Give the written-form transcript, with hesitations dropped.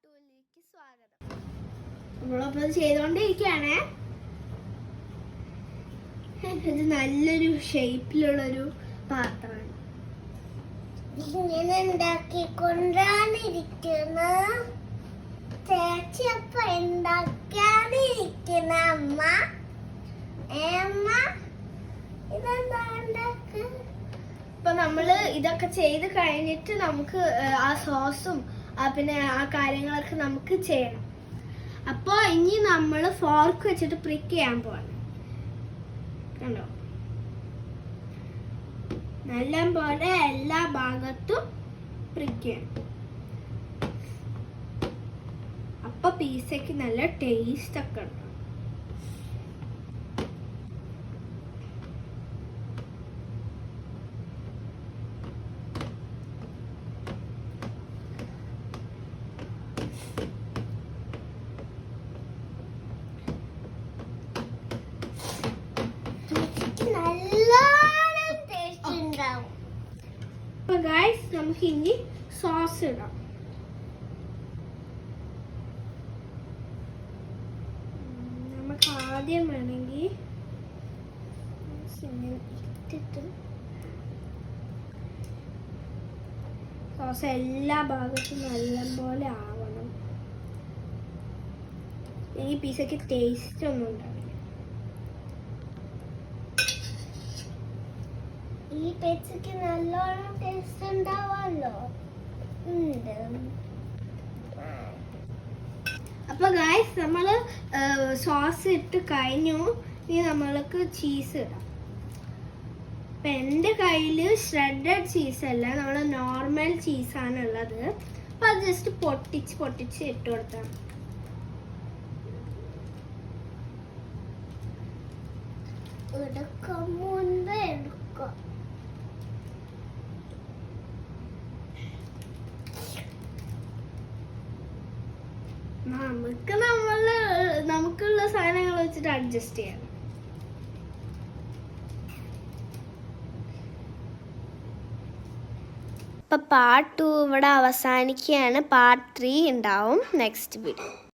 2ലേക്ക് സ്വാഗതം. നമ്മളപ്പോൾ ചെയ്തുകൊണ്ടിരിക്കുകയാണേ. ഇത് നല്ലൊരു ഷേപ്പിലുള്ളൊരു പാത്രമാണ്. ഇങ്ങനെ ഉണ്ടാക്കിക്കൊണ്ടാണ് ഇരിക്കുന്നത്. ചേച്ചിയപ്പം ഉണ്ടാക്കാണ് ഇരിക്കുന്ന അമ്മ. അമ്മ ഇതെന്താ ഉണ്ടാക്കുക? ഇപ്പൊ നമ്മള് ഇതൊക്കെ ചെയ്ത് കഴിഞ്ഞിട്ട് നമുക്ക് ആ സോസും പിന്നെ ആ കാര്യങ്ങളൊക്കെ നമുക്ക് ചെയ്യണം. അപ്പോൾ ഇനി നമ്മൾ ഫോർക്ക് വെച്ചിട്ട് പ്രിക്ക് ചെയ്യാൻ പോവാണ്. കണ്ടോ, നല്ല പോലെ എല്ലാ ഭാഗത്തും പ്രിക്ക് ചെയ്യണം. അപ്പൊ പീസയ്ക്ക് നല്ല ടേസ്റ്റ് ഒക്കെ ഉണ്ട്. അപ്പൊ ഗൈസ്, നമുക്ക് ഇനി സോസ് ഇടാം. നമുക്ക് ആദ്യം വേണമെങ്കിൽ ഇട്ടിട്ട് സോസ് എല്ലാ ഭാഗത്തും നല്ലപോലെ ആവണം. ഈ പീസയ്ക്ക് ടേസ്റ്റ് ഒന്നും ഉണ്ടാവില്ല. ഈ പേച്ചയ്ക്ക് നല്ലോണം ടേസ്റ്റ് ഉണ്ടാവാമല്ലോ. അപ്പൊ ഗൈസ്, നമ്മള് സോസ് ഇട്ട് കഴിഞ്ഞു. ഇനി നമ്മൾക്ക് ചീസ് ഇടാം. അപ്പൊ എൻ്റെ കയ്യില് ഷ്രെഡഡ് ചീസ് അല്ല, നമ്മള് നോർമൽ ചീസാണ് ഉള്ളത്. അപ്പൊ അത് ജസ്റ്റ് പൊട്ടിച്ച് ഇട്ട് കൊടുത്താൽ എടുക്കും മുൻപ് എടുക്കും. നമുക്കുള്ള സാധനങ്ങൾ വെച്ചിട്ട് അഡ്ജസ്റ്റ് ചെയ്യാം. ഇപ്പൊ പാർട്ട് 2 ഇവിടെ അവസാനിക്കുകയാണ്. പാർട്ട് 3 ഉണ്ടാവും നെക്സ്റ്റ് വീഡിയോ.